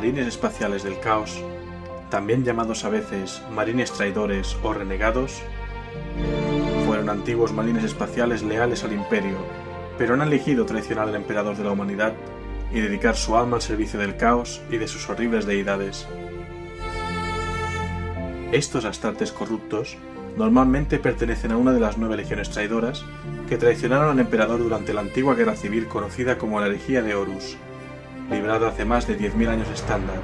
marines espaciales del caos, también llamados a veces marines traidores o renegados, fueron antiguos marines espaciales leales al Imperio, pero han elegido traicionar al emperador de la humanidad y dedicar su alma al servicio del caos y de sus horribles deidades. Estos astartes corruptos normalmente pertenecen a una de las 9 legiones traidoras que traicionaron al emperador durante la antigua guerra civil conocida como la herejía de Horus, librada hace más de 10.000 años estándar.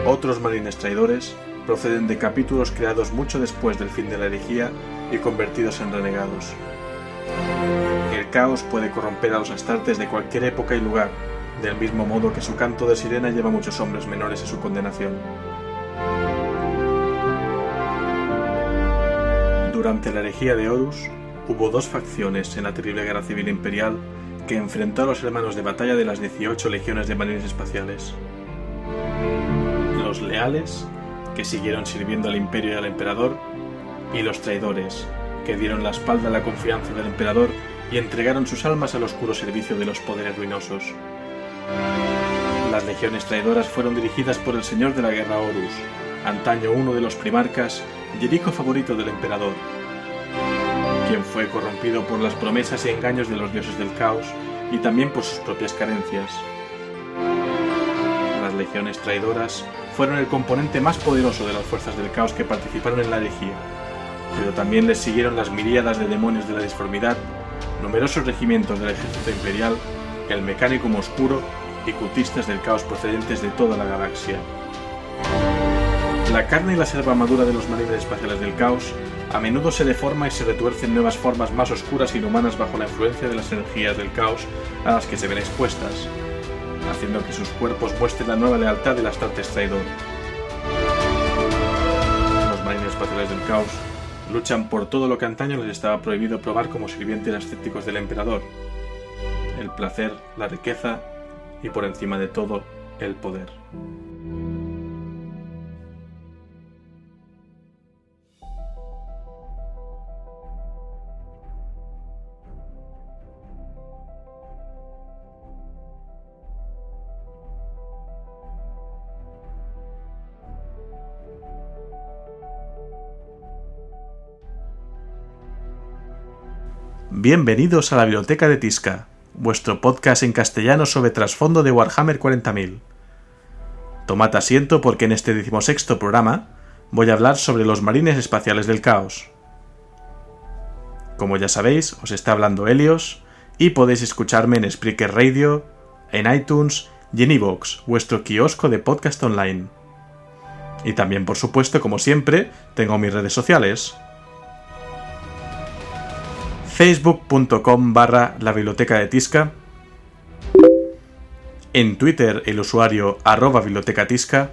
Otros marines traidores proceden de capítulos creados mucho después del fin de la herejía y convertidos en renegados. El caos puede corromper a los astartes de cualquier época y lugar, del mismo modo que su canto de sirena lleva a muchos hombres menores a su condenación. Durante la herejía de Horus, hubo 2 facciones en la terrible guerra civil imperial que enfrentó a los hermanos de batalla de las 18 legiones de marines espaciales. Los leales, que siguieron sirviendo al imperio y al emperador, y los traidores, que dieron la espalda a la confianza del emperador y entregaron sus almas al oscuro servicio de los poderes ruinosos. Las legiones traidoras fueron dirigidas por el señor de la guerra Horus, antaño uno de los primarcas y el hijo favorito del emperador, quien fue corrompido por las promesas y engaños de los dioses del caos y también por sus propias carencias. Las legiones traidoras fueron el componente más poderoso de las fuerzas del caos que participaron en la herejía, pero también les siguieron las miríadas de demonios de la disformidad, numerosos regimientos del ejército imperial, el mecánico oscuro y cultistas del caos procedentes de toda la galaxia. La carne y la selva madura de los marines espaciales del caos a menudo se deforma y se retuerce en nuevas formas más oscuras e inhumanas bajo la influencia de las energías del caos a las que se ven expuestas, haciendo que sus cuerpos muestren la nueva lealtad del Astartes traidor. Los marines espaciales del caos luchan por todo lo que antaño les estaba prohibido probar como sirvientes escépticos del emperador: el placer, la riqueza y, por encima de todo, el poder. Bienvenidos a la Biblioteca de Tisca, vuestro podcast en castellano sobre trasfondo de Warhammer 40.000. Tomad asiento porque en este 16º programa voy a hablar sobre los marines espaciales del caos. Como ya sabéis, os está hablando Helios y podéis escucharme en Spreaker Radio, en iTunes y en iVoox, vuestro kiosco de podcast online. Y también, por supuesto, como siempre, tengo mis redes sociales: facebook.com/la biblioteca de Tisca, en Twitter el usuario @bibliotecatisca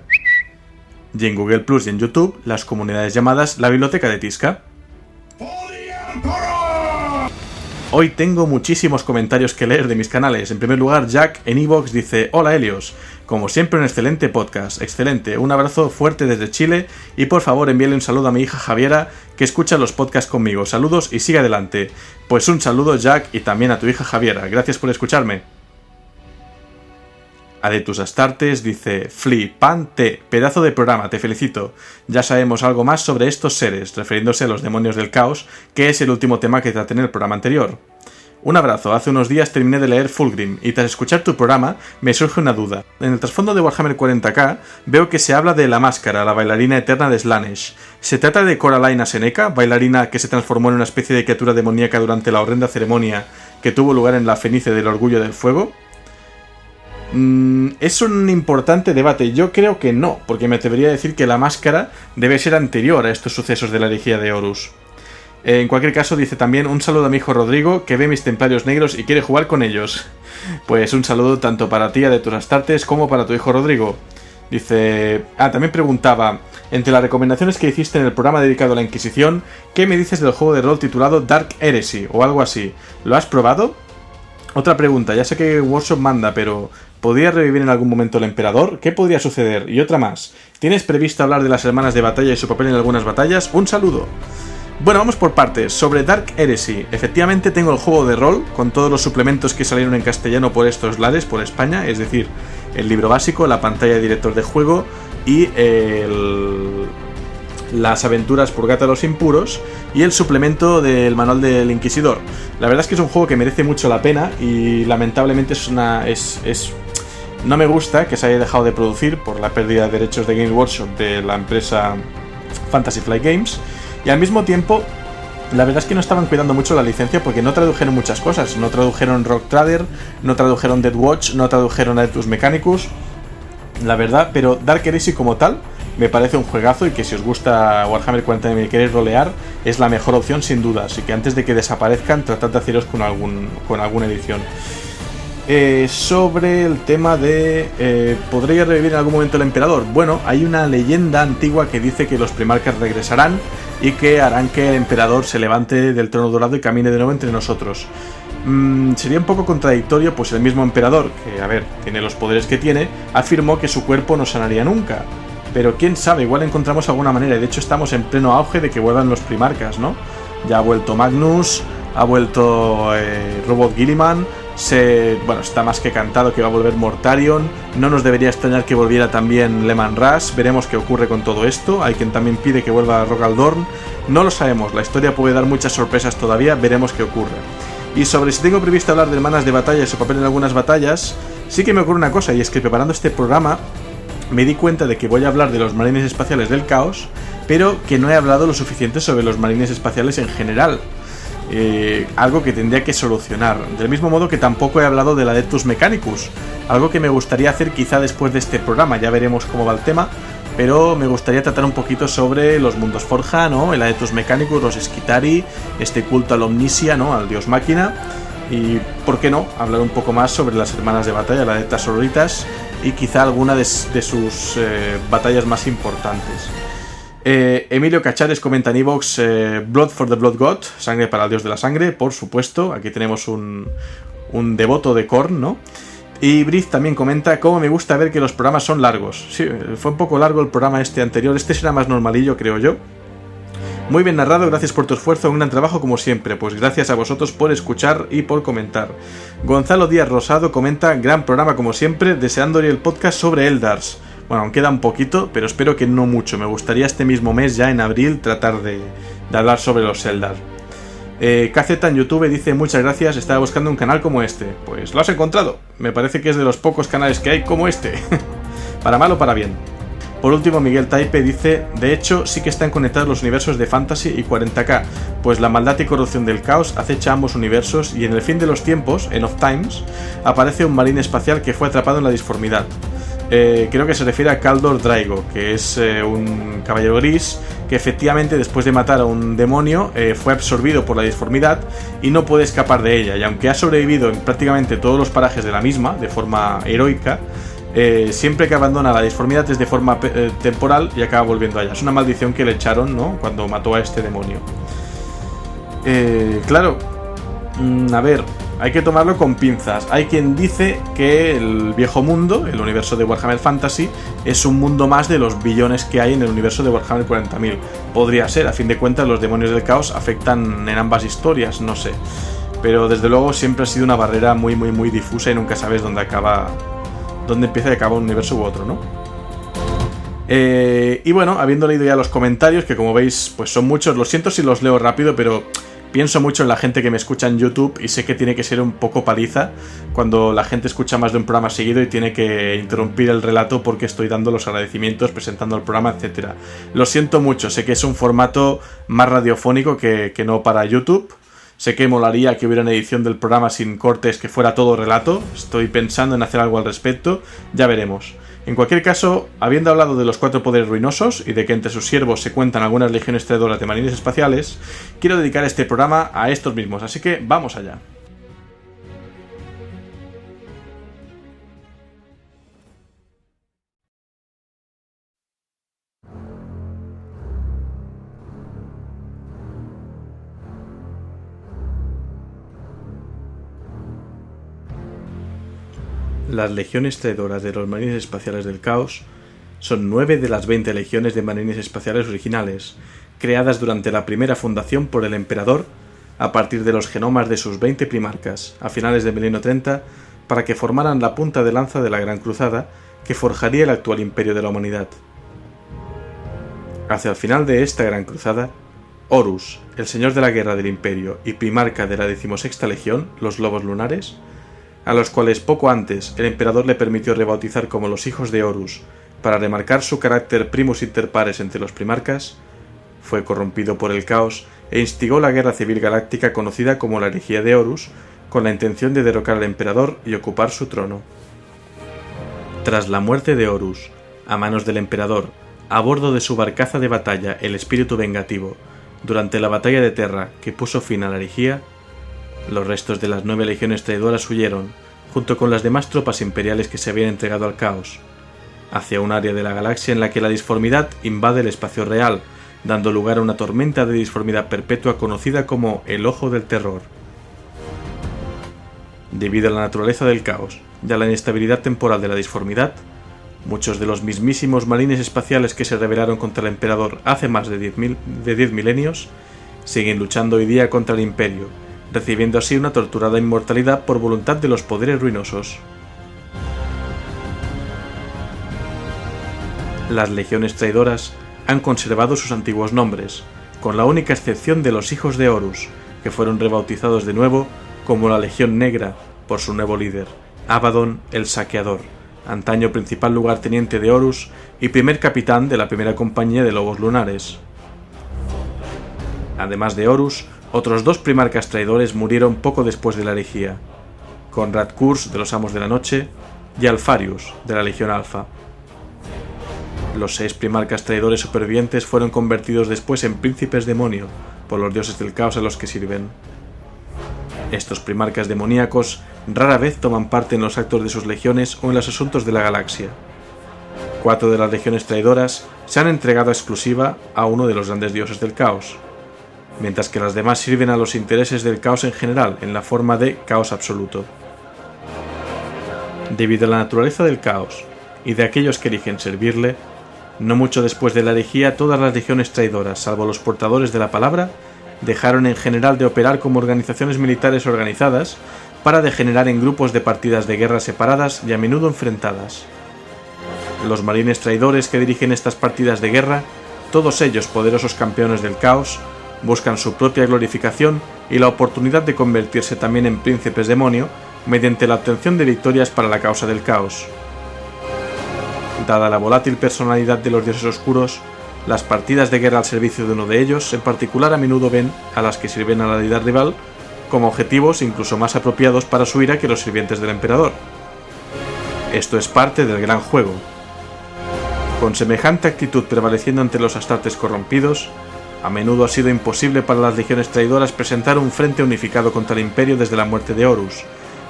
y en Google Plus y en YouTube las comunidades llamadas la Biblioteca de Tisca. Hoy tengo muchísimos comentarios que leer de mis canales. En primer lugar, Jack en iVoox dice: hola Helios, como siempre un excelente podcast, excelente, un abrazo fuerte desde Chile y por favor envíale un saludo a mi hija Javiera que escucha los podcasts conmigo, saludos y sigue adelante. Pues un saludo Jack y también a tu hija Javiera, gracias por escucharme. Adetus Astartes dice: flipante, pedazo de programa, te felicito. Ya sabemos algo más sobre estos seres, refiriéndose a los demonios del caos, que es el último tema que traté en el programa anterior. Un abrazo, hace unos días terminé de leer Fulgrim, y tras escuchar tu programa, me surge una duda. En el trasfondo de Warhammer 40k, veo que se habla de la máscara, la bailarina eterna de Slaanesh. ¿Se trata de Coraline Seneca, bailarina que se transformó en una especie de criatura demoníaca durante la horrenda ceremonia que tuvo lugar en la Fenice del Orgullo del Fuego? Es un importante debate. Yo creo que no, porque me atrevería a decir que la máscara debe ser anterior a estos sucesos de la herejía de Horus. En cualquier caso, dice también: un saludo a mi hijo Rodrigo, que ve mis templarios negros y quiere jugar con ellos. Pues un saludo tanto para ti, Adetus Astartes, como para tu hijo Rodrigo. Dice... también preguntaba: entre las recomendaciones que hiciste en el programa dedicado a la Inquisición, ¿qué me dices del juego de rol titulado Dark Heresy o algo así? ¿Lo has probado? Otra pregunta: ya sé que Workshop manda, pero ¿podría revivir en algún momento el emperador? ¿Qué podría suceder? Y otra más: ¿tienes previsto hablar de las hermanas de batalla y su papel en algunas batallas? Un saludo. Bueno, vamos por partes. Sobre Dark Heresy, efectivamente tengo el juego de rol con todos los suplementos que salieron en castellano por estos lares, por España, es decir, el libro básico, la pantalla de director de juego y las aventuras Purgata a los impuros y el suplemento del manual del Inquisidor. La verdad es que es un juego que merece mucho la pena y lamentablemente no me gusta que se haya dejado de producir por la pérdida de derechos de Games Workshop de la empresa Fantasy Flight Games. Y al mismo tiempo, la verdad es que no estaban cuidando mucho la licencia porque no tradujeron muchas cosas. No tradujeron Rogue Trader, no tradujeron Death Watch, no tradujeron Aetus Mechanicus. La verdad, pero Dark Heresy como tal me parece un juegazo y que si os gusta Warhammer 40.000 y queréis rolear, es la mejor opción sin duda. Así que antes de que desaparezcan, tratad de haceros con alguna edición. Sobre el tema de ¿podría revivir en algún momento el emperador? Bueno, hay una leyenda antigua que dice que los primarcas regresarán y que harán que el emperador se levante del trono dorado y camine de nuevo entre nosotros. Sería un poco contradictorio, pues el mismo emperador, que a ver, tiene los poderes que tiene, afirmó que su cuerpo no sanaría nunca. Pero quién sabe, igual encontramos alguna manera, y de hecho estamos en pleno auge de que vuelvan los primarcas, ¿no? Ya ha vuelto Magnus, ha vuelto Robot Guilliman, está más que cantado que va a volver Mortarion, no nos debería extrañar que volviera también Leman Russ, veremos qué ocurre con todo esto, hay quien también pide que vuelva Rogal Dorn, no lo sabemos, la historia puede dar muchas sorpresas todavía, veremos qué ocurre. Y sobre si tengo previsto hablar de hermanas de batalla y su papel en algunas batallas, sí que me ocurre una cosa, y es que preparando este programa me di cuenta de que voy a hablar de los marines espaciales del caos, pero que no he hablado lo suficiente sobre los marines espaciales en general. Algo que tendría que solucionar. Del mismo modo que tampoco he hablado del Adeptus Mechanicus, algo que me gustaría hacer quizá después de este programa, ya veremos cómo va el tema, pero me gustaría tratar un poquito sobre los mundos Forja, ¿no? El Adeptus Mechanicus, los Skitari, este culto al Omnisia, ¿no? Al dios máquina, y por qué no, hablar un poco más sobre las hermanas de batalla, las Adeptas Sororitas, y quizá alguna de sus batallas más importantes. Emilio Cachares comenta en iVoox Blood for the Blood God, sangre para el dios de la sangre, por supuesto, aquí tenemos un devoto de Khorne, ¿no? Y Briz también comenta cómo me gusta ver que los programas son largos. Sí, fue un poco largo el programa anterior, este será más normalillo, creo yo. Muy bien narrado, gracias por tu esfuerzo, un gran trabajo como siempre. Pues gracias a vosotros por escuchar y por comentar. Gonzalo Díaz Rosado comenta, gran programa como siempre, deseándole el podcast sobre Eldars. Bueno, aún queda un poquito, pero espero que no mucho. Me gustaría este mismo mes, ya en abril, tratar de hablar sobre los Eldar. KZ en YouTube dice, muchas gracias, estaba buscando un canal como este. Pues lo has encontrado. Me parece que es de los pocos canales que hay como este. Para mal o para bien. Por último, Miguel Taipe dice, de hecho, sí que están conectados los universos de Fantasy y 40K, pues la maldad y corrupción del caos acecha ambos universos y en el fin de los tiempos, End of Times, aparece un marín espacial que fue atrapado en la disformidad. Creo que se refiere a Kaldor Draigo, que es un caballero gris que efectivamente después de matar a un demonio fue absorbido por la disformidad y no puede escapar de ella, y aunque ha sobrevivido en prácticamente todos los parajes de la misma, de forma heroica, siempre que abandona la disformidad es de forma temporal y acaba volviendo allá. Es una maldición que le echaron, ¿no?, cuando mató a este demonio. Claro, a ver, hay que tomarlo con pinzas. Hay quien dice que el viejo mundo, el universo de Warhammer Fantasy, es un mundo más de los billones que hay en el universo de Warhammer 40.000. Podría ser, a fin de cuentas los demonios del caos afectan en ambas historias, no sé. Pero desde luego siempre ha sido una barrera muy muy muy difusa y nunca sabes dónde empieza y acaba un universo u otro, ¿no? Y bueno, habiendo leído ya los comentarios, que como veis pues son muchos, lo siento si los leo rápido, pero pienso mucho en la gente que me escucha en YouTube y sé que tiene que ser un poco paliza cuando la gente escucha más de un programa seguido y tiene que interrumpir el relato porque estoy dando los agradecimientos, presentando el programa, etc. Lo siento mucho, sé que es un formato más radiofónico que no para YouTube. Sé que molaría que hubiera una edición del programa sin cortes, que fuera todo relato. Estoy pensando en hacer algo al respecto, ya veremos. En cualquier caso, habiendo hablado de los 4 poderes ruinosos y de que entre sus siervos se cuentan algunas legiones traidoras de marines espaciales, quiero dedicar este programa a estos mismos, así que vamos allá. Las legiones traidoras de los marines espaciales del caos son 9 de las 20 legiones de marines espaciales originales, creadas durante la primera fundación por el emperador a partir de los genomas de sus 20 primarcas, a finales del milenio 30, para que formaran la punta de lanza de la Gran Cruzada que forjaría el actual imperio de la humanidad. Hacia el final de esta Gran Cruzada, Horus, el señor de la guerra del imperio y primarca de la 16ª Legión, los Lobos Lunares, a los cuales poco antes el emperador le permitió rebautizar como los Hijos de Horus para remarcar su carácter primus inter pares entre los primarcas, fue corrompido por el caos e instigó la guerra civil galáctica conocida como la herejía de Horus, con la intención de derrocar al emperador y ocupar su trono. Tras la muerte de Horus, a manos del emperador, a bordo de su barcaza de batalla el Espíritu Vengativo, durante la batalla de Terra que puso fin a la herejía, los restos de las 9 legiones traidoras huyeron, junto con las demás tropas imperiales que se habían entregado al caos, hacia un área de la galaxia en la que la disformidad invade el espacio real, dando lugar a una tormenta de disformidad perpetua conocida como el Ojo del Terror. Debido a la naturaleza del caos y a la inestabilidad temporal de la disformidad, muchos de los mismísimos marines espaciales que se rebelaron contra el emperador hace más de 10 milenios siguen luchando hoy día contra el imperio, recibiendo así una torturada inmortalidad por voluntad de los poderes ruinosos. Las legiones traidoras han conservado sus antiguos nombres, con la única excepción de los Hijos de Horus, que fueron rebautizados de nuevo como la Legión Negra por su nuevo líder, Abaddon el Saqueador, antaño principal lugarteniente de Horus y primer capitán de la primera compañía de Lobos Lunares. Además de Horus, otros 2 primarcas traidores murieron poco después de la herejía, Conrad Kurz de los Amos de la Noche y Alfarius de la Legión Alfa. Los 6 primarcas traidores supervivientes fueron convertidos después en príncipes demonio por los dioses del caos a los que sirven. Estos primarcas demoníacos rara vez toman parte en los actos de sus legiones o en los asuntos de la galaxia. 4 de las legiones traidoras se han entregado exclusiva a uno de los grandes dioses del caos, mientras que las demás sirven a los intereses del caos en general en la forma de caos absoluto. Debido a la naturaleza del caos y de aquellos que eligen servirle, no mucho después de la herejía todas las legiones traidoras, salvo los portadores de la palabra, dejaron en general de operar como organizaciones militares organizadas para degenerar en grupos de partidas de guerra separadas y a menudo enfrentadas. Los marines traidores que dirigen estas partidas de guerra, todos ellos poderosos campeones del caos, buscan su propia glorificación y la oportunidad de convertirse también en príncipes demonio mediante la obtención de victorias para la causa del caos. Dada la volátil personalidad de los dioses oscuros, las partidas de guerra al servicio de uno de ellos en particular a menudo ven a las que sirven a la deidad rival como objetivos incluso más apropiados para su ira que los sirvientes del emperador. Esto es parte del gran juego. Con semejante actitud prevaleciendo entre los astartes corrompidos, a menudo ha sido imposible para las legiones traidoras presentar un frente unificado contra el imperio desde la muerte de Horus,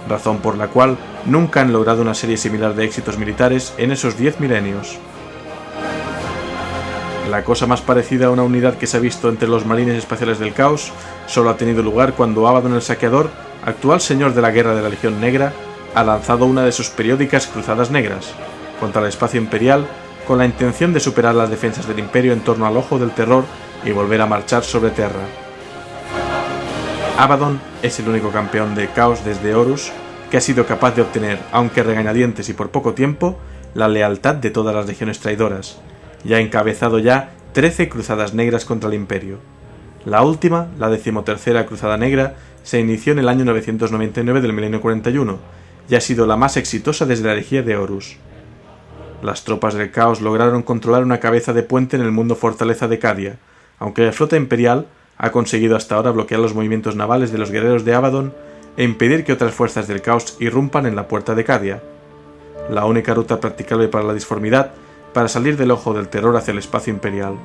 razón por la cual nunca han logrado una serie similar de éxitos militares en esos 10 milenios. La cosa más parecida a una unidad que se ha visto entre los marines espaciales del caos solo ha tenido lugar cuando Abaddon el Saqueador, actual señor de la guerra de la Legión Negra, ha lanzado una de sus periódicas cruzadas negras contra el espacio imperial con la intención de superar las defensas del imperio en torno al Ojo del Terror y volver a marchar sobre Terra. Abaddon es el único campeón de caos desde Horus que ha sido capaz de obtener, aunque regañadientes y por poco tiempo, la lealtad de todas las legiones traidoras, y ha encabezado ya 13 cruzadas negras contra el imperio. La última, la 13ª Cruzada Negra, se inició en el año 999 del milenio 41, y ha sido la más exitosa desde la herejía de Horus. Las tropas del caos lograron controlar una cabeza de puente en el mundo fortaleza de Cadia, aunque la flota imperial ha conseguido hasta ahora bloquear los movimientos navales de los guerreros de Abaddon e impedir que otras fuerzas del caos irrumpan en la puerta de Cadia, la única ruta practicable para la disformidad para salir del Ojo del Terror hacia el espacio imperial.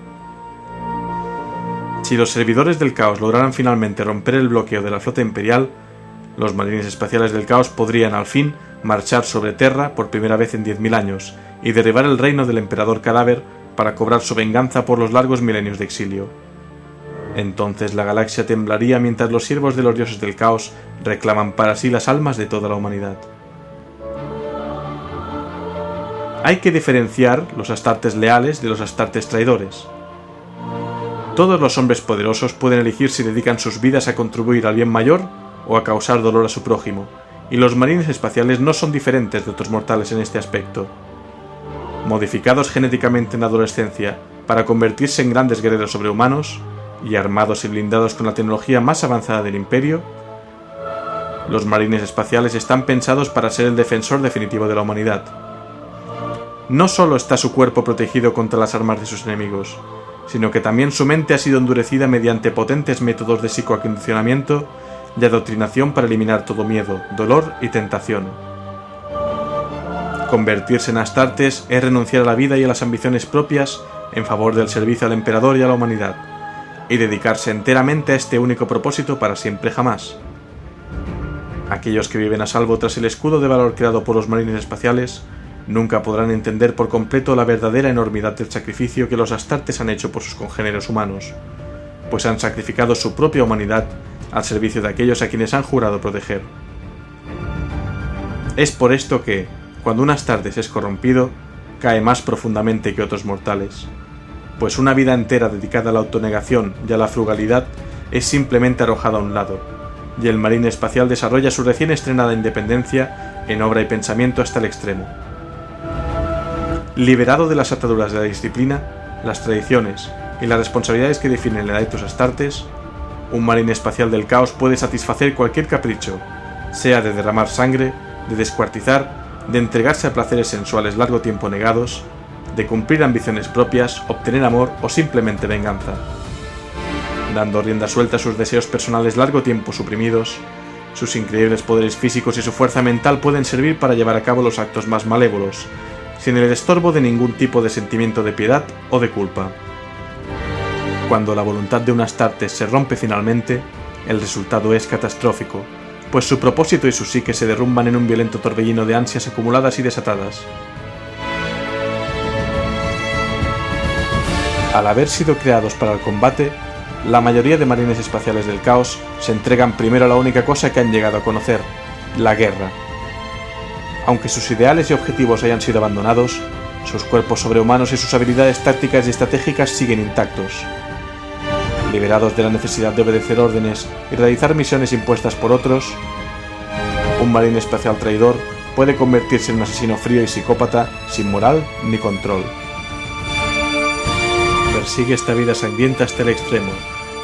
Si los servidores del caos lograran finalmente romper el bloqueo de la flota imperial, los marines espaciales del caos podrían al fin marchar sobre Terra por primera vez en 10.000 años y derribar el reino del emperador cadáver para cobrar su venganza por los largos milenios de exilio. Entonces la galaxia temblaría mientras los siervos de los dioses del caos reclaman para sí las almas de toda la humanidad. Hay que diferenciar los astartes leales de los astartes traidores. Todos los hombres poderosos pueden elegir si dedican sus vidas a contribuir al bien mayor o a causar dolor a su prójimo, y los marines espaciales no son diferentes de otros mortales en este aspecto. Modificados genéticamente en la adolescencia para convertirse en grandes guerreros sobrehumanos, y armados y blindados con la tecnología más avanzada del Imperio, los marines espaciales están pensados para ser el defensor definitivo de la humanidad. No solo está su cuerpo protegido contra las armas de sus enemigos, sino que también su mente ha sido endurecida mediante potentes métodos de psicoacondicionamiento y adoctrinación para eliminar todo miedo, dolor y tentación. Convertirse en Astartes es renunciar a la vida y a las ambiciones propias en favor del servicio al emperador y a la humanidad, y dedicarse enteramente a este único propósito para siempre jamás. Aquellos que viven a salvo tras el escudo de valor creado por los marines espaciales nunca podrán entender por completo la verdadera enormidad del sacrificio que los Astartes han hecho por sus congéneres humanos, pues han sacrificado su propia humanidad al servicio de aquellos a quienes han jurado proteger. Es por esto que, cuando un Astartes es corrompido, cae más profundamente que otros mortales, pues una vida entera dedicada a la autonegación y a la frugalidad es simplemente arrojada a un lado, y el marine espacial desarrolla su recién estrenada independencia en obra y pensamiento hasta el extremo. Liberado de las ataduras de la disciplina, las tradiciones y las responsabilidades que definen el Adeptus Astartes, un marine espacial del caos puede satisfacer cualquier capricho, sea de derramar sangre, de descuartizar, de entregarse a placeres sensuales largo tiempo negados, de cumplir ambiciones propias, obtener amor o simplemente venganza. Dando rienda suelta a sus deseos personales largo tiempo suprimidos, sus increíbles poderes físicos y su fuerza mental pueden servir para llevar a cabo los actos más malévolos, sin el estorbo de ningún tipo de sentimiento de piedad o de culpa. Cuando la voluntad de un Astartes se rompe finalmente, el resultado es catastrófico, pues su propósito y su psique se derrumban en un violento torbellino de ansias acumuladas y desatadas. Al haber sido creados para el combate, la mayoría de marines espaciales del caos se entregan primero a la única cosa que han llegado a conocer, la guerra. Aunque sus ideales y objetivos hayan sido abandonados, sus cuerpos sobrehumanos y sus habilidades tácticas y estratégicas siguen intactos. Liberados de la necesidad de obedecer órdenes y realizar misiones impuestas por otros, un marine espacial traidor puede convertirse en un asesino frío y psicópata sin moral ni control. Persigue esta vida sangrienta hasta el extremo,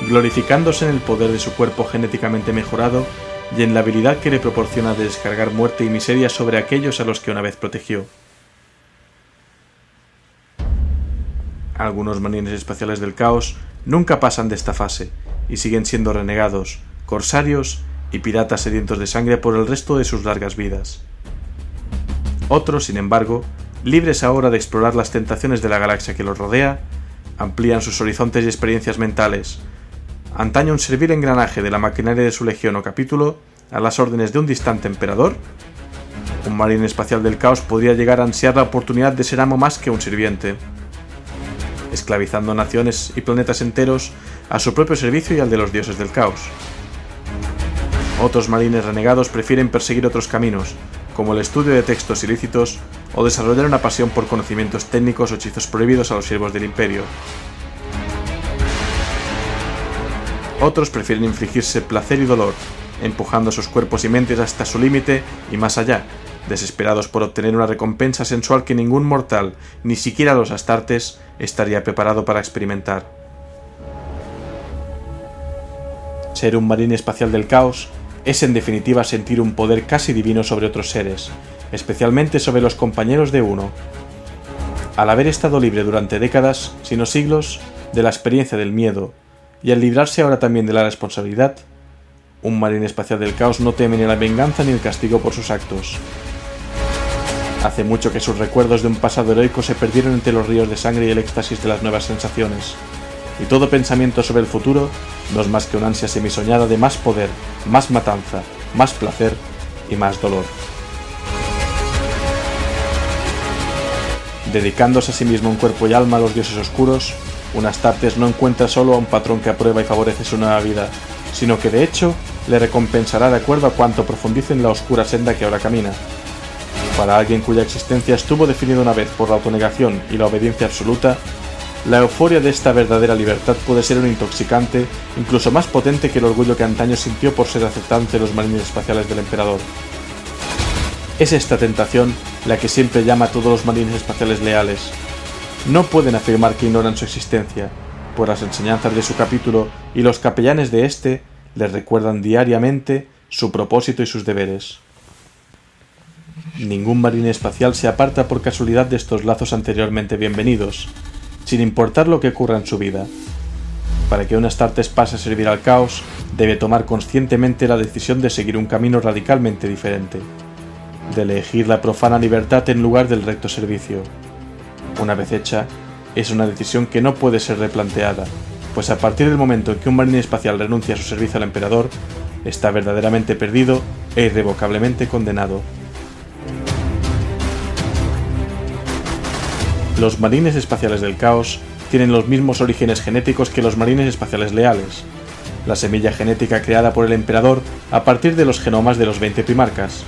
glorificándose en el poder de su cuerpo genéticamente mejorado y en la habilidad que le proporciona de descargar muerte y miseria sobre aquellos a los que una vez protegió. Algunos marines espaciales del caos nunca pasan de esta fase y siguen siendo renegados, corsarios y piratas sedientos de sangre por el resto de sus largas vidas. Otros, sin embargo, libres ahora de explorar las tentaciones de la galaxia que los rodea, amplían sus horizontes y experiencias mentales. Antaño un servil engranaje de la maquinaria de su legión o capítulo, a las órdenes de un distante emperador, un marine espacial del caos podría llegar a ansiar la oportunidad de ser amo más que un sirviente, esclavizando naciones y planetas enteros a su propio servicio y al de los dioses del caos. Otros marines renegados prefieren perseguir otros caminos, como el estudio de textos ilícitos o desarrollar una pasión por conocimientos técnicos o hechizos prohibidos a los siervos del Imperio. Otros prefieren infligirse placer y dolor, empujando sus cuerpos y mentes hasta su límite y más allá, desesperados por obtener una recompensa sensual que ningún mortal, ni siquiera los Astartes, estaría preparado para experimentar. Ser un marine espacial del caos es en definitiva sentir un poder casi divino sobre otros seres, especialmente sobre los compañeros de uno. Al haber estado libre durante décadas, sino siglos, de la experiencia del miedo, y al librarse ahora también de la responsabilidad, un marine espacial del caos no teme ni la venganza ni el castigo por sus actos. Hace mucho que sus recuerdos de un pasado heroico se perdieron entre los ríos de sangre y el éxtasis de las nuevas sensaciones, y todo pensamiento sobre el futuro no es más que una ansia semisoñada de más poder, más matanza, más placer y más dolor. Dedicándose a sí mismo en cuerpo y alma a los dioses oscuros, un Astartes no encuentra solo a un patrón que aprueba y favorece su nueva vida, sino que de hecho le recompensará de acuerdo a cuanto profundice en la oscura senda que ahora camina. Para alguien cuya existencia estuvo definida una vez por la autonegación y la obediencia absoluta, La euforia de esta verdadera libertad puede ser un intoxicante incluso más potente que el orgullo que antaño sintió por ser aceptado ante los marines espaciales del emperador. Es esta tentación la que siempre llama a todos los marines espaciales leales. No pueden afirmar que ignoran su existencia, pues las enseñanzas de su capítulo y los capellanes de éste les recuerdan diariamente su propósito y sus deberes. Ningún marine espacial se aparta por casualidad de estos lazos anteriormente bienvenidos, sin importar lo que ocurra en su vida. Para que un Astartes pase a servir al caos, debe tomar conscientemente la decisión de seguir un camino radicalmente diferente, de elegir la profana libertad en lugar del recto servicio. Una vez hecha, es una decisión que no puede ser replanteada, pues a partir del momento en que un marine espacial renuncia a su servicio al emperador, está verdaderamente perdido e irrevocablemente condenado. Los marines espaciales del caos tienen los mismos orígenes genéticos que los marines espaciales leales, la semilla genética creada por el emperador a partir de los genomas de los 20 primarcas,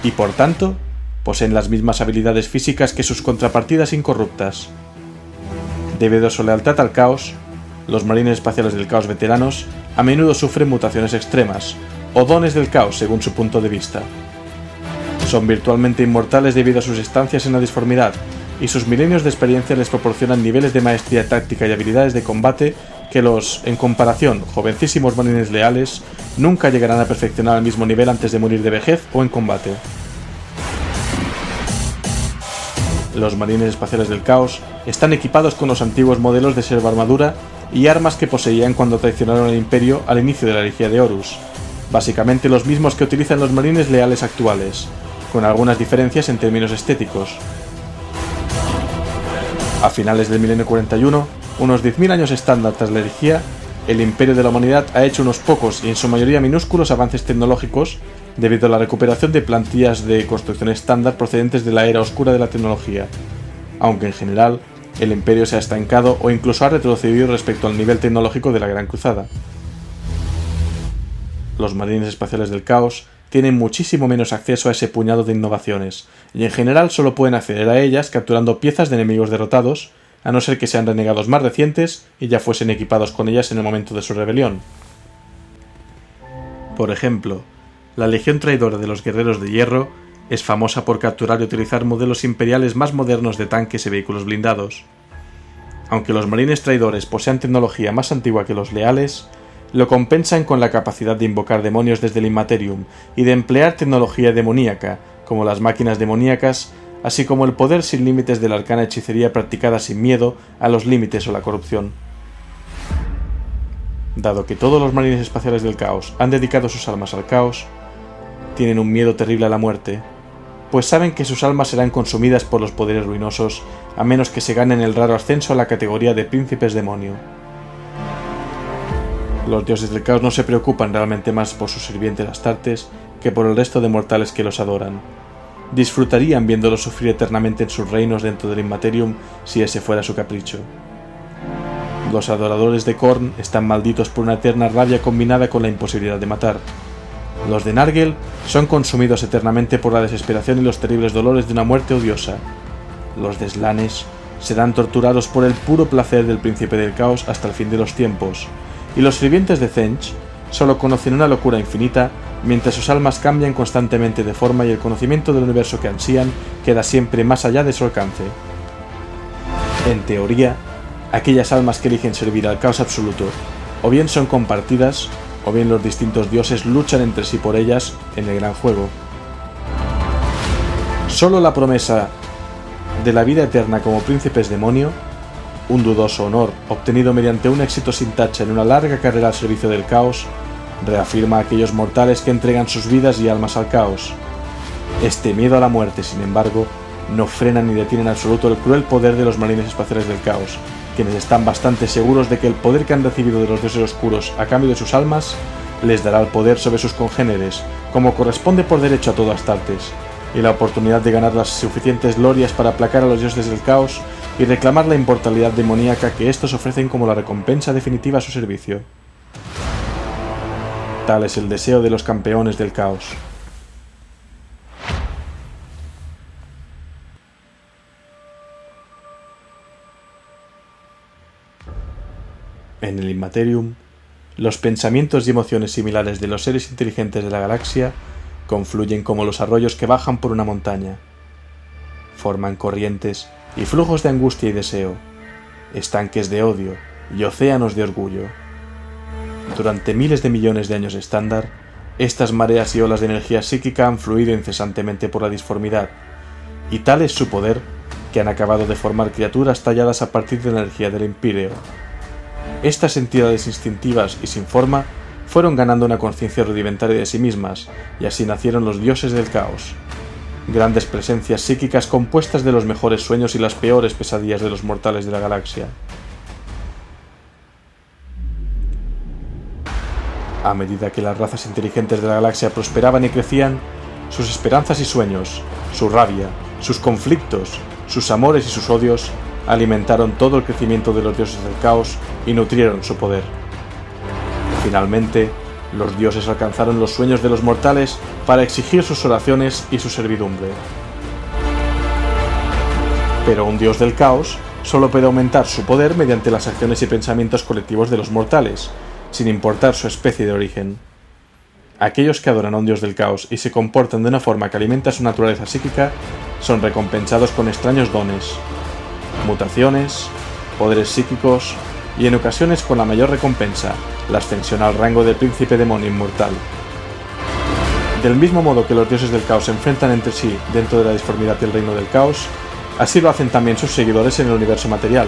y por tanto, poseen las mismas habilidades físicas que sus contrapartidas incorruptas. Debido a su lealtad al caos, los marines espaciales del caos veteranos a menudo sufren mutaciones extremas, o dones del caos según su punto de vista. Son virtualmente inmortales debido a sus estancias en la disformidad, y sus milenios de experiencia les proporcionan niveles de maestría táctica y habilidades de combate que los, en comparación, jovencísimos marines leales nunca llegarán a perfeccionar al mismo nivel antes de morir de vejez o en combate. Los marines espaciales del caos están equipados con los antiguos modelos de servoarmadura y armas que poseían cuando traicionaron al Imperio al inicio de la herejía de Horus, básicamente los mismos que utilizan los marines leales actuales, con algunas diferencias en términos estéticos. A finales del milenio 41, unos 10.000 años estándar tras la herejía, el Imperio de la Humanidad ha hecho unos pocos y en su mayoría minúsculos avances tecnológicos debido a la recuperación de plantillas de construcción estándar procedentes de la era oscura de la tecnología, aunque en general el Imperio se ha estancado o incluso ha retrocedido respecto al nivel tecnológico de la Gran Cruzada. Los marines espaciales del caos tienen muchísimo menos acceso a ese puñado de innovaciones, y en general solo pueden acceder a ellas capturando piezas de enemigos derrotados, a no ser que sean renegados más recientes y ya fuesen equipados con ellas en el momento de su rebelión. Por ejemplo, la Legión Traidora de los Guerreros de Hierro es famosa por capturar y utilizar modelos imperiales más modernos de tanques y vehículos blindados. Aunque los marines traidores posean tecnología más antigua que los leales, lo compensan con la capacidad de invocar demonios desde el Immaterium y de emplear tecnología demoníaca, como las máquinas demoníacas, así como el poder sin límites de la arcana hechicería practicada sin miedo a los límites o la corrupción. Dado que todos los marines espaciales del caos han dedicado sus almas al caos, tienen un miedo terrible a la muerte, pues saben que sus almas serán consumidas por los poderes ruinosos, a menos que se ganen el raro ascenso a la categoría de príncipes demonio. Los dioses del caos no se preocupan realmente más por sus sirvientes Astartes que por el resto de mortales que los adoran. Disfrutarían viéndolos sufrir eternamente en sus reinos dentro del Immaterium si ese fuera su capricho. Los adoradores de Khorne están malditos por una eterna rabia combinada con la imposibilidad de matar. Los de Nargel son consumidos eternamente por la desesperación y los terribles dolores de una muerte odiosa. Los de Slanesh serán torturados por el puro placer del príncipe del caos hasta el fin de los tiempos, y los sirvientes de Thench solo conocen una locura infinita mientras sus almas cambian constantemente de forma y el conocimiento del universo que ansían queda siempre más allá de su alcance. En teoría, aquellas almas que eligen servir al caos absoluto o bien son compartidas o bien los distintos dioses luchan entre sí por ellas en el gran juego. Solo la promesa de la vida eterna como príncipes demonio, un dudoso honor obtenido mediante un éxito sin tacha en una larga carrera al servicio del caos, reafirma a aquellos mortales que entregan sus vidas y almas al caos. Este miedo a la muerte, sin embargo, no frena ni detiene en absoluto el cruel poder de los marines espaciales del caos, quienes están bastante seguros de que el poder que han recibido de los dioses oscuros a cambio de sus almas les dará el poder sobre sus congéneres, como corresponde por derecho a todo Astartes, y la oportunidad de ganar las suficientes glorias para aplacar a los dioses del caos y reclamar la inmortalidad demoníaca que estos ofrecen como la recompensa definitiva a su servicio. Tal es el deseo de los campeones del caos. En el Immaterium, los pensamientos y emociones similares de los seres inteligentes de la galaxia confluyen como los arroyos que bajan por una montaña. Forman corrientes y flujos de angustia y deseo, estanques de odio y océanos de orgullo. Durante miles de millones de años estándar, estas mareas y olas de energía psíquica han fluido incesantemente por la disformidad, y tal es su poder que han acabado de formar criaturas talladas a partir de la energía del Empíreo. Estas entidades instintivas y sin forma fueron ganando una conciencia rudimentaria de sí mismas, y así nacieron los dioses del caos. Grandes presencias psíquicas compuestas de los mejores sueños y las peores pesadillas de los mortales de la galaxia. A medida que las razas inteligentes de la galaxia prosperaban y crecían, sus esperanzas y sueños, su rabia, sus conflictos, sus amores y sus odios alimentaron todo el crecimiento de los dioses del caos y nutrieron su poder. Finalmente, los dioses alcanzaron los sueños de los mortales para exigir sus oraciones y su servidumbre. Pero un dios del caos solo puede aumentar su poder mediante las acciones y pensamientos colectivos de los mortales, sin importar su especie de origen. Aquellos que adoran a un dios del caos y se comportan de una forma que alimenta su naturaleza psíquica son recompensados con extraños dones, mutaciones, poderes psíquicos y en ocasiones con la mayor recompensa, la ascensión al rango de príncipe demonio inmortal. Del mismo modo que los dioses del caos se enfrentan entre sí dentro de la disformidad del reino del caos, así lo hacen también sus seguidores en el universo material.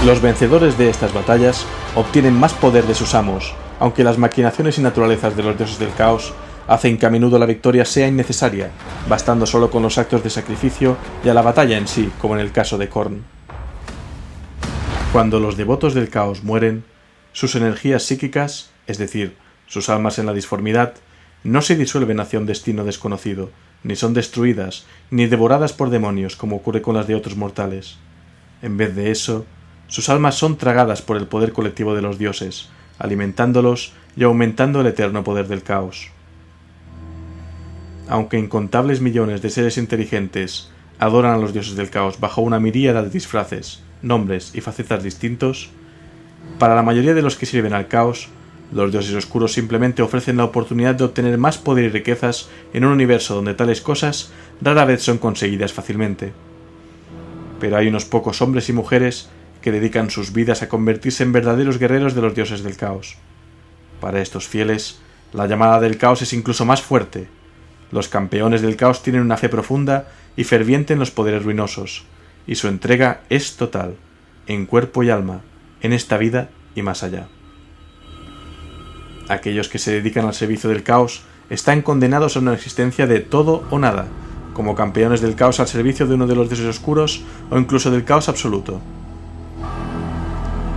Los vencedores de estas batallas obtienen más poder de sus amos, aunque las maquinaciones y naturalezas de los dioses del caos hacen que a menudo la victoria sea innecesaria, bastando solo con los actos de sacrificio y a la batalla en sí, como en el caso de Khorne. Cuando los devotos del caos mueren, sus energías psíquicas, es decir, sus almas en la disformidad, no se disuelven hacia un destino desconocido, ni son destruidas, ni devoradas por demonios como ocurre con las de otros mortales. En vez de eso, sus almas son tragadas por el poder colectivo de los dioses, alimentándolos y aumentando el eterno poder del caos. Aunque incontables millones de seres inteligentes adoran a los dioses del caos bajo una miríada de disfraces, nombres y facetas distintos, para la mayoría de los que sirven al caos, los dioses oscuros simplemente ofrecen la oportunidad de obtener más poder y riquezas en un universo donde tales cosas rara vez son conseguidas fácilmente. Pero hay unos pocos hombres y mujeres que dedican sus vidas a convertirse en verdaderos guerreros de los dioses del caos. Para estos fieles, la llamada del caos es incluso más fuerte. Los campeones del caos tienen una fe profunda y ferviente en los poderes ruinosos, y su entrega es total, en cuerpo y alma, en esta vida y más allá. Aquellos que se dedican al servicio del caos están condenados a una existencia de todo o nada, como campeones del caos al servicio de uno de los dioses oscuros o incluso del caos absoluto.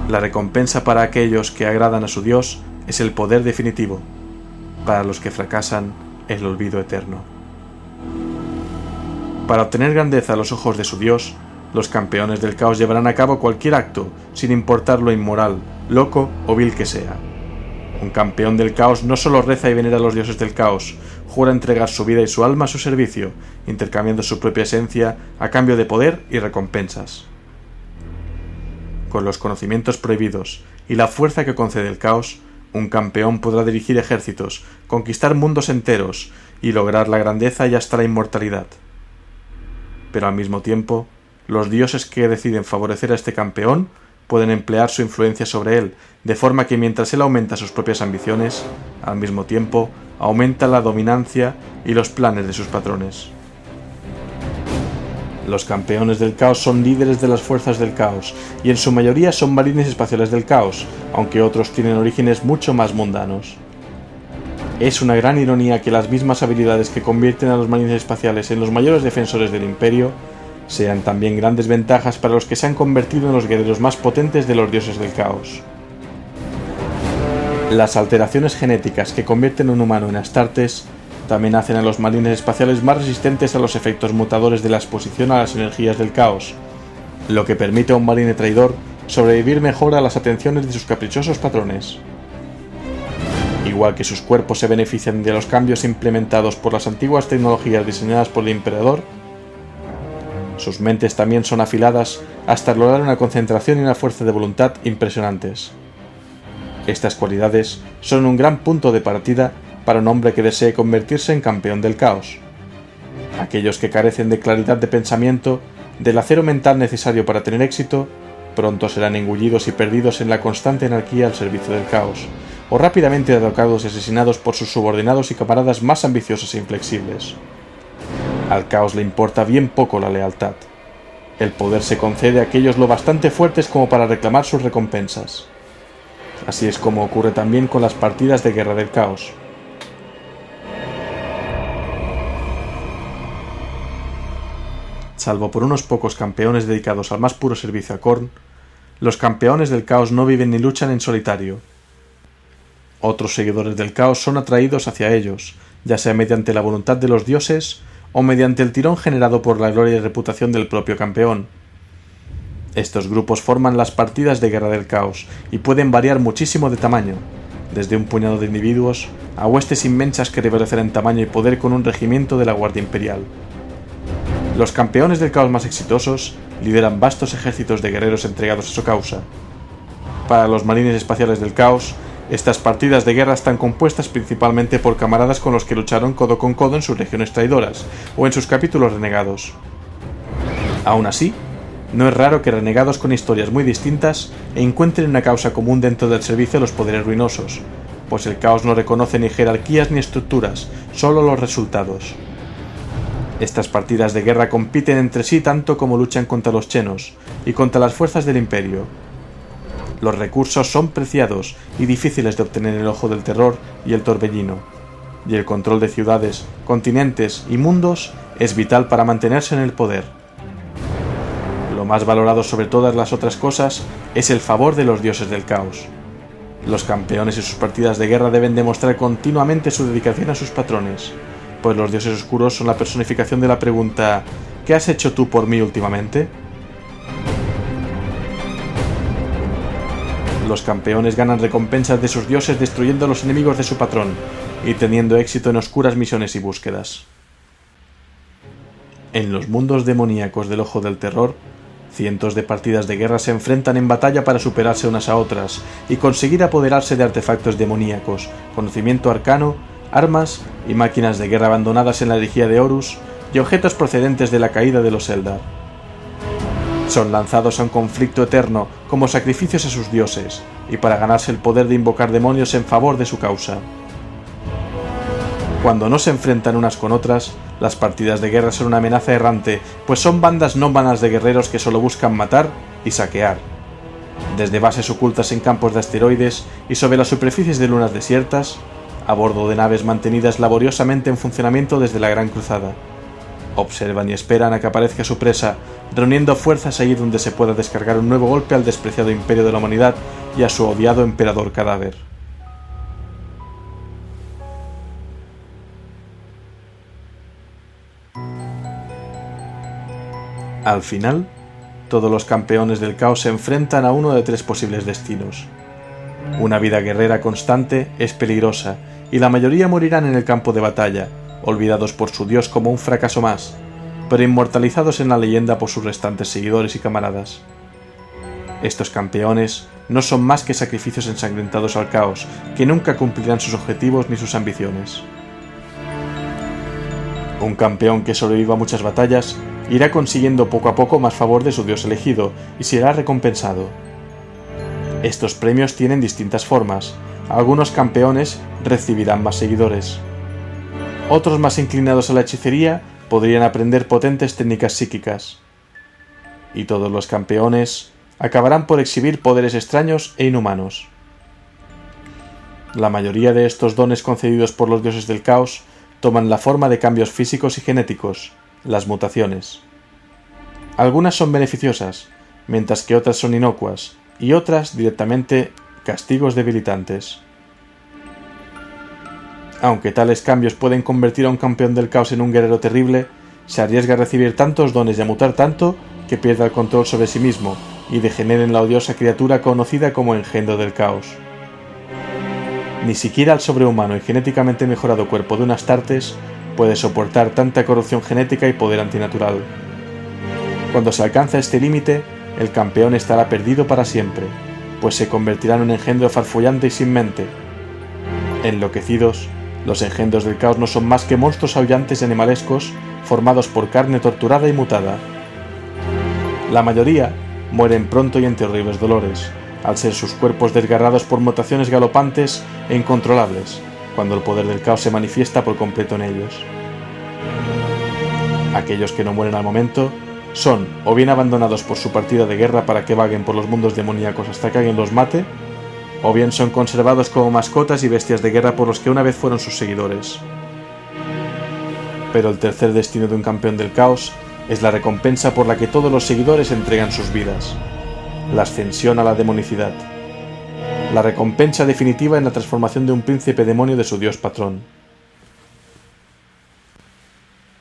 La recompensa para aquellos que agradan a su dios es el poder definitivo, para los que fracasan, el olvido eterno. Para obtener grandeza a los ojos de su dios, los campeones del caos llevarán a cabo cualquier acto, sin importar lo inmoral, loco o vil que sea. Un campeón del caos no solo reza y venera a los dioses del caos, jura entregar su vida y su alma a su servicio, intercambiando su propia esencia a cambio de poder y recompensas. Con los conocimientos prohibidos y la fuerza que concede el caos, un campeón podrá dirigir ejércitos, conquistar mundos enteros y lograr la grandeza y hasta la inmortalidad. Pero al mismo tiempo, los dioses que deciden favorecer a este campeón pueden emplear su influencia sobre él, de forma que mientras él aumenta sus propias ambiciones, al mismo tiempo aumenta la dominancia y los planes de sus patrones. Los campeones del caos son líderes de las fuerzas del caos, y en su mayoría son marines espaciales del caos, aunque otros tienen orígenes mucho más mundanos. Es una gran ironía que las mismas habilidades que convierten a los marines espaciales en los mayores defensores del Imperio sean también grandes ventajas para los que se han convertido en los guerreros más potentes de los dioses del caos. Las alteraciones genéticas que convierten a un humano en Astartes también hacen a los marines espaciales más resistentes a los efectos mutadores de la exposición a las energías del caos, lo que permite a un marine traidor sobrevivir mejor a las atenciones de sus caprichosos patrones. Igual que sus cuerpos se benefician de los cambios implementados por las antiguas tecnologías diseñadas por el emperador, Sus mentes también son afiladas hasta lograr una concentración y una fuerza de voluntad impresionantes. Estas cualidades son un gran punto de partida para un hombre que desee convertirse en campeón del caos. Aquellos que carecen de claridad de pensamiento, del acero mental necesario para tener éxito, pronto serán engullidos y perdidos en la constante anarquía al servicio del caos, o rápidamente derrocados y asesinados por sus subordinados y camaradas más ambiciosos e inflexibles. Al caos le importa bien poco la lealtad. El poder se concede a aquellos lo bastante fuertes como para reclamar sus recompensas. Así es como ocurre también con las partidas de guerra del caos. Salvo por unos pocos campeones dedicados al más puro servicio a Khorne, los campeones del caos no viven ni luchan en solitario. Otros seguidores del caos son atraídos hacia ellos, ya sea mediante la voluntad de los dioses o mediante el tirón generado por la gloria y reputación del propio campeón. Estos grupos forman las partidas de guerra del caos y pueden variar muchísimo de tamaño, desde un puñado de individuos a huestes inmensas que rivalizan en tamaño y poder con un regimiento de la Guardia Imperial. Los campeones del caos más exitosos lideran vastos ejércitos de guerreros entregados a su causa. Para los marines espaciales del caos, estas partidas de guerra están compuestas principalmente por camaradas con los que lucharon codo con codo en sus legiones traidoras o en sus capítulos renegados. Aún así, no es raro que renegados con historias muy distintas encuentren una causa común dentro del servicio de los poderes ruinosos, pues el caos no reconoce ni jerarquías ni estructuras, solo los resultados. Estas partidas de guerra compiten entre sí tanto como luchan contra los chenos y contra las fuerzas del imperio. Los recursos son preciados y difíciles de obtener en el ojo del terror y el torbellino, y el control de ciudades, continentes y mundos es vital para mantenerse en el poder. Lo más valorado sobre todas las otras cosas es el favor de los dioses del caos. Los campeones y sus partidas de guerra deben demostrar continuamente su dedicación a sus patrones, pues los dioses oscuros son la personificación de la pregunta ¿qué has hecho tú por mí últimamente? Los campeones ganan recompensas de sus dioses destruyendo a los enemigos de su patrón y teniendo éxito en oscuras misiones y búsquedas. En los mundos demoníacos del Ojo del Terror, cientos de partidas de guerra se enfrentan en batalla para superarse unas a otras y conseguir apoderarse de artefactos demoníacos, conocimiento arcano, armas y máquinas de guerra abandonadas en la herejía de Horus y objetos procedentes de la caída de los Eldar. Son lanzados a un conflicto eterno como sacrificios a sus dioses y para ganarse el poder de invocar demonios en favor de su causa. Cuando no se enfrentan unas con otras, las partidas de guerra son una amenaza errante, pues son bandas nómadas de guerreros que solo buscan matar y saquear. Desde bases ocultas en campos de asteroides y sobre las superficies de lunas desiertas, a bordo de naves mantenidas laboriosamente en funcionamiento desde la Gran Cruzada. Observan y esperan a que aparezca su presa, reuniendo fuerzas allí donde se pueda descargar un nuevo golpe al despreciado imperio de la humanidad y a su odiado emperador cadáver. Al final, todos los campeones del caos se enfrentan a uno de tres posibles destinos. Una vida guerrera constante es peligrosa, y la mayoría morirán en el campo de batalla, olvidados por su dios como un fracaso más, pero inmortalizados en la leyenda por sus restantes seguidores y camaradas. Estos campeones no son más que sacrificios ensangrentados al caos, que nunca cumplirán sus objetivos ni sus ambiciones. Un campeón que sobreviva a muchas batallas irá consiguiendo poco a poco más favor de su dios elegido y será recompensado. Estos premios tienen distintas formas. Algunos campeones recibirán más seguidores. Otros más inclinados a la hechicería podrían aprender potentes técnicas psíquicas. Y todos los campeones acabarán por exhibir poderes extraños e inhumanos. La mayoría de estos dones concedidos por los dioses del caos toman la forma de cambios físicos y genéticos, las mutaciones. Algunas son beneficiosas, mientras que otras son inocuas, y otras directamente castigos debilitantes. Aunque tales cambios pueden convertir a un campeón del caos en un guerrero terrible, se arriesga a recibir tantos dones y a mutar tanto que pierda el control sobre sí mismo y degenere en la odiosa criatura conocida como engendro del caos. Ni siquiera el sobrehumano y genéticamente mejorado cuerpo de un Astartes puede soportar tanta corrupción genética y poder antinatural. Cuando se alcanza este límite, el campeón estará perdido para siempre, pues se convertirá en un engendro farfullante y sin mente. Enloquecidos, los engendros del caos no son más que monstruos aullantes y animalescos formados por carne torturada y mutada. La mayoría mueren pronto y en terribles dolores, al ser sus cuerpos desgarrados por mutaciones galopantes e incontrolables, cuando el poder del caos se manifiesta por completo en ellos. Aquellos que no mueren al momento son o bien abandonados por su partida de guerra para que vaguen por los mundos demoníacos hasta que alguien los mate, o bien son conservados como mascotas y bestias de guerra por los que una vez fueron sus seguidores. Pero el tercer destino de un campeón del caos es la recompensa por la que todos los seguidores entregan sus vidas: la ascensión a la demonicidad. La recompensa definitiva en la transformación de un príncipe demonio de su dios patrón.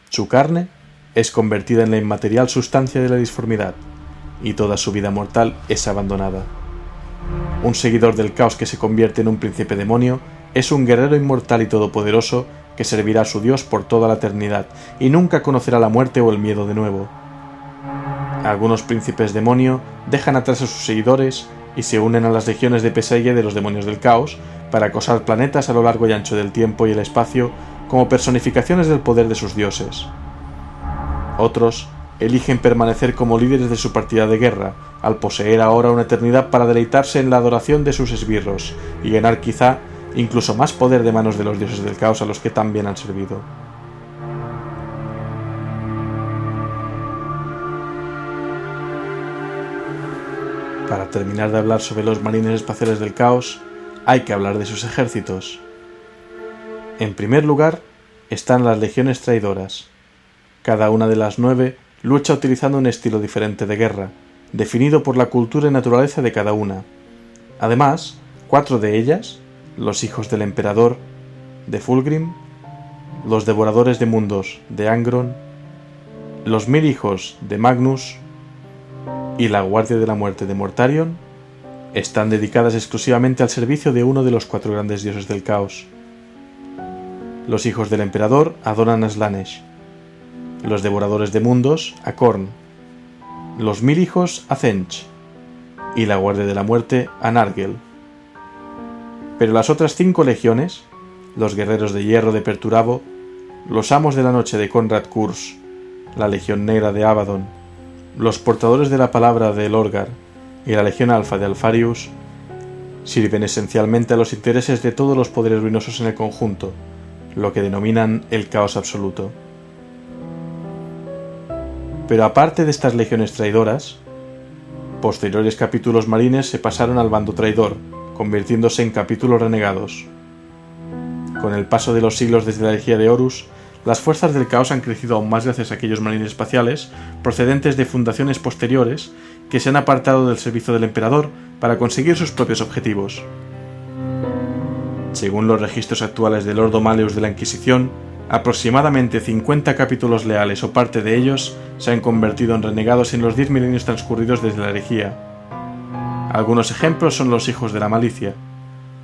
Su carne es convertida en la inmaterial sustancia de la disformidad, y toda su vida mortal es abandonada. Un seguidor del caos que se convierte en un príncipe demonio es un guerrero inmortal y todopoderoso que servirá a su dios por toda la eternidad y nunca conocerá la muerte o el miedo de nuevo. Algunos príncipes demonio dejan atrás a sus seguidores y se unen a las legiones de pesadilla de los demonios del caos para acosar planetas a lo largo y ancho del tiempo y el espacio como personificaciones del poder de sus dioses. Otros eligen permanecer como líderes de su partida de guerra, al poseer ahora una eternidad para deleitarse en la adoración de sus esbirros y ganar quizá incluso más poder de manos de los dioses del caos a los que tan bien han servido. Para terminar de hablar sobre los marines espaciales del caos, hay que hablar de sus ejércitos. En primer lugar, están las legiones traidoras. Cada una de las 9 lucha utilizando un estilo diferente de guerra, definido por la cultura y naturaleza de cada una. Además, 4 de ellas, los hijos del emperador, de Fulgrim, los devoradores de mundos, de Angron, los 1000 hijos, de Magnus, y la guardia de la muerte, de Mortarion, están dedicadas exclusivamente al servicio de uno de los 4 grandes dioses del caos. Los hijos del emperador adoran a Slaanesh, los devoradores de mundos a Khorne, los 1000 hijos a Tzench y la guardia de la muerte a Nargel. Pero las otras 5 legiones, los guerreros de hierro de Perturabo, los amos de la noche de Konrad Curze, la legión negra de Abaddon, los portadores de la palabra de Elorgar y la legión alfa de Alfarius, sirven esencialmente a los intereses de todos los poderes ruinosos en el conjunto, lo que denominan el caos absoluto. Pero aparte de estas legiones traidoras, posteriores capítulos marines se pasaron al bando traidor, convirtiéndose en capítulos renegados. Con el paso de los siglos desde la herejía de Horus, las fuerzas del caos han crecido aún más gracias a aquellos marines espaciales procedentes de fundaciones posteriores que se han apartado del servicio del emperador para conseguir sus propios objetivos. Según los registros actuales del Ordo Malleus de la Inquisición, aproximadamente 50 capítulos leales o parte de ellos se han convertido en renegados en los 10 milenios transcurridos desde la herejía. Algunos ejemplos son los hijos de la malicia,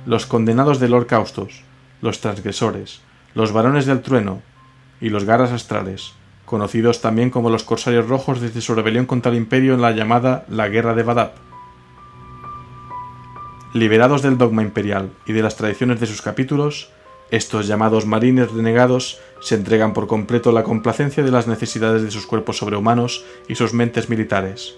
los condenados de Lord Caustos, los transgresores, los varones del trueno y los garras astrales, conocidos también como los corsarios rojos desde su rebelión contra el imperio en la llamada la Guerra de Badab. Liberados del dogma imperial y de las tradiciones de sus capítulos, estos llamados marines renegados se entregan por completo a la complacencia de las necesidades de sus cuerpos sobrehumanos y sus mentes militares.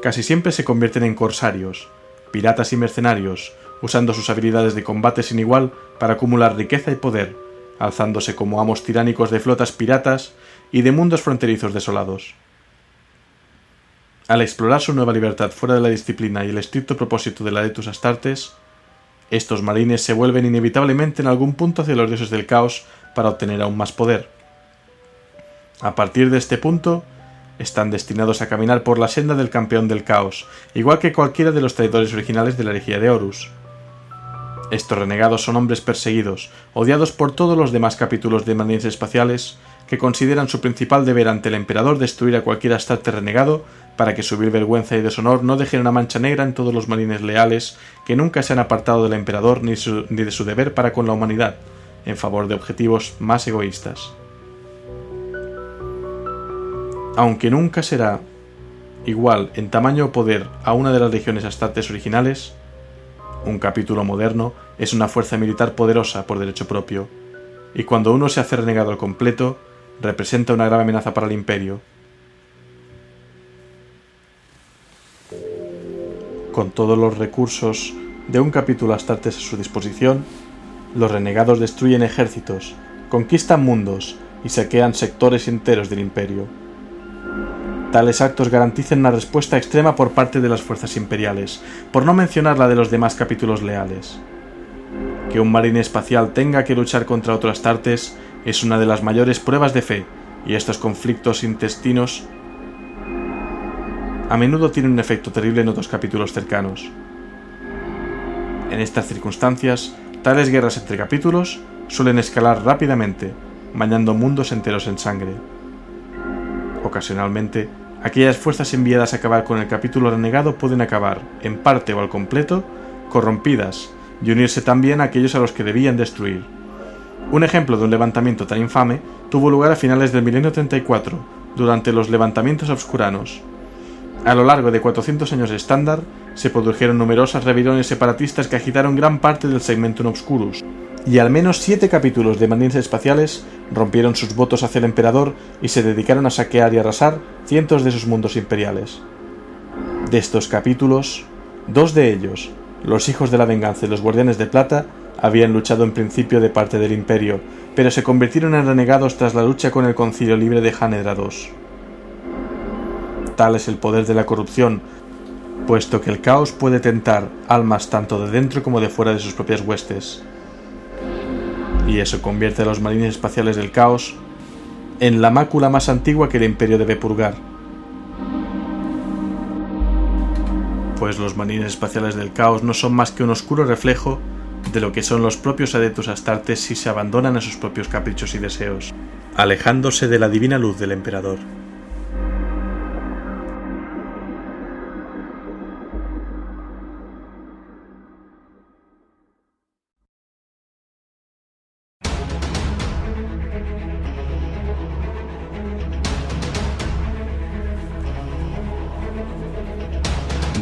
Casi siempre se convierten en corsarios, piratas y mercenarios, usando sus habilidades de combate sin igual para acumular riqueza y poder, alzándose como amos tiránicos de flotas piratas y de mundos fronterizos desolados. Al explorar su nueva libertad fuera de la disciplina y el estricto propósito de la Letus Astartes, estos marines se vuelven inevitablemente en algún punto hacia los dioses del caos para obtener aún más poder. A partir de este punto, están destinados a caminar por la senda del campeón del caos, igual que cualquiera de los traidores originales de la herejía de Horus. Estos renegados son hombres perseguidos, odiados por todos los demás capítulos de marines espaciales, que consideran su principal deber ante el emperador destruir a cualquier Astarte renegado para que su vil vergüenza y deshonor no dejen una mancha negra en todos los marines leales que nunca se han apartado del emperador ni de su deber para con la humanidad, en favor de objetivos más egoístas. aunque nunca será igual en tamaño o poder a una de las legiones astartes originales, un capítulo moderno es una fuerza militar poderosa por derecho propio, y cuando uno se hace renegado al completo, representa una grave amenaza para el Imperio. Con todos los recursos de un capítulo astartes a su disposición, los renegados destruyen ejércitos, conquistan mundos y saquean sectores enteros del Imperio. Tales actos garantizan una respuesta extrema por parte de las fuerzas imperiales, por no mencionar la de los demás capítulos leales. Que un marine espacial tenga que luchar contra otro astartes es una de las mayores pruebas de fe, y estos conflictos intestinos a menudo tienen un efecto terrible en otros capítulos cercanos. En estas circunstancias, tales guerras entre capítulos suelen escalar rápidamente, bañando mundos enteros en sangre. Ocasionalmente, aquellas fuerzas enviadas a acabar con el capítulo renegado pueden acabar, en parte o al completo, corrompidas, y unirse también a aquellos a los que debían destruir. Un ejemplo de un levantamiento tan infame tuvo lugar a finales del milenio 34, durante los levantamientos obscuranos. A lo largo de 400 años estándar, se produjeron numerosas rebeliones separatistas que agitaron gran parte del Segmentum Obscurus, y al menos 7 capítulos de marines espaciales rompieron sus votos hacia el emperador y se dedicaron a saquear y arrasar cientos de sus mundos imperiales. De estos capítulos, 2 de ellos, los Hijos de la Venganza y los Guardianes de Plata, habían luchado en principio de parte del Imperio, pero se convirtieron en renegados tras la lucha con el Concilio Libre de Hanedra II. Tal es el poder de la corrupción, puesto que el caos puede tentar almas tanto de dentro como de fuera de sus propias huestes. Y eso convierte a los marines espaciales del caos en la mácula más antigua que el Imperio debe purgar. Pues los marines espaciales del caos no son más que un oscuro reflejo de lo que son los propios adeptos astartes si se abandonan a sus propios caprichos y deseos, alejándose de la divina luz del emperador.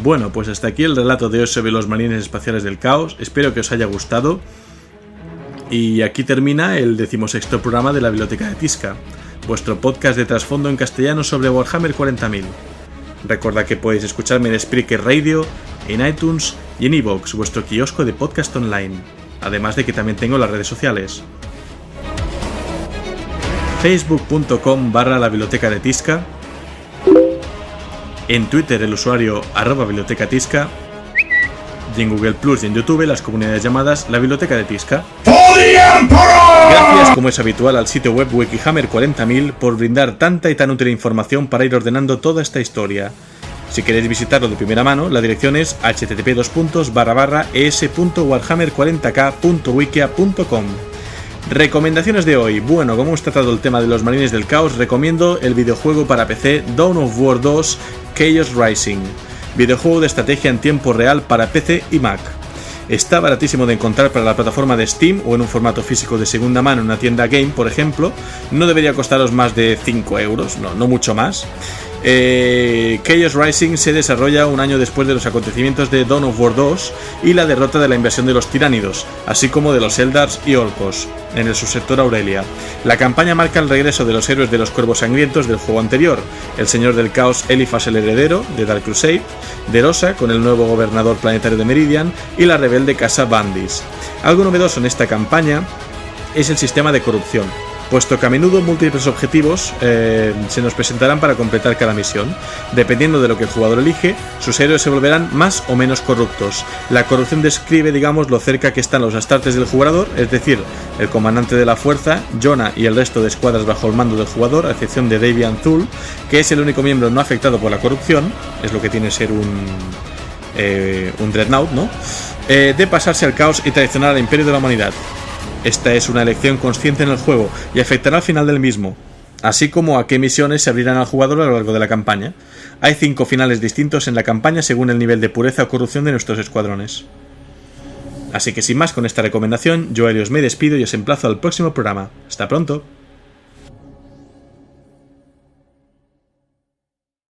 Bueno, pues hasta aquí el relato de hoy sobre los marines espaciales del caos. Espero que os haya gustado. Y aquí termina el 16º programa de la Biblioteca de Tisca, vuestro podcast de trasfondo en castellano sobre Warhammer 40.000. Recordad que podéis escucharme en Spreaker Radio, en iTunes y en iVoox, vuestro kiosco de podcast online. Además de que también tengo las redes sociales. Facebook.com/la Biblioteca de Tisca. En Twitter el usuario @bibliotecatisca, y en Google Plus y en YouTube las comunidades llamadas la Biblioteca de Tisca. Gracias, como es habitual, al sitio web Wikihammer 40.000 por brindar tanta y tan útil información para ir ordenando toda esta historia. Si queréis visitarlo de primera mano, la dirección es http://es.warhammer40k.wikia.com. Recomendaciones de hoy. Bueno, como hemos tratado el tema de los marines del caos, recomiendo el videojuego para PC Dawn of War 2 Chaos Rising, videojuego de estrategia en tiempo real para PC y Mac. Está baratísimo de encontrar para la plataforma de Steam o en un formato físico de segunda mano en una tienda game, por ejemplo. No debería costaros más de 5 euros, no mucho más. Chaos Rising se desarrolla un año después de los acontecimientos de Dawn of War 2 y la derrota de la invasión de los tiránidos, así como de los Eldars y Orcos, en el subsector Aurelia. La campaña marca el regreso de los héroes de los Cuervos Sangrientos del juego anterior, el Señor del Caos Eliphas el Heredero, de Dark Crusade, Derosa, con el nuevo gobernador planetario de Meridian, y la rebelde Casa Bandis. Algo novedoso en esta campaña es el sistema de corrupción, puesto que a menudo múltiples objetivos se nos presentarán para completar cada misión. Dependiendo de lo que el jugador elige, sus héroes se volverán más o menos corruptos. La corrupción describe, digamos, lo cerca que están los astartes del jugador, es decir, el comandante de la fuerza, Jonah y el resto de escuadras bajo el mando del jugador, a excepción de Davian Thule, que es el único miembro no afectado por la corrupción, es lo que tiene ser un Dreadnought, ¿no? De pasarse al caos y traicionar al Imperio de la Humanidad. Esta es una elección consciente en el juego y afectará al final del mismo, así como a qué misiones se abrirán al jugador a lo largo de la campaña. Hay 5 finales distintos en la campaña según el nivel de pureza o corrupción de nuestros escuadrones. Así que sin más, con esta recomendación, yo Helios me despido y os emplazo al próximo programa. ¡Hasta pronto!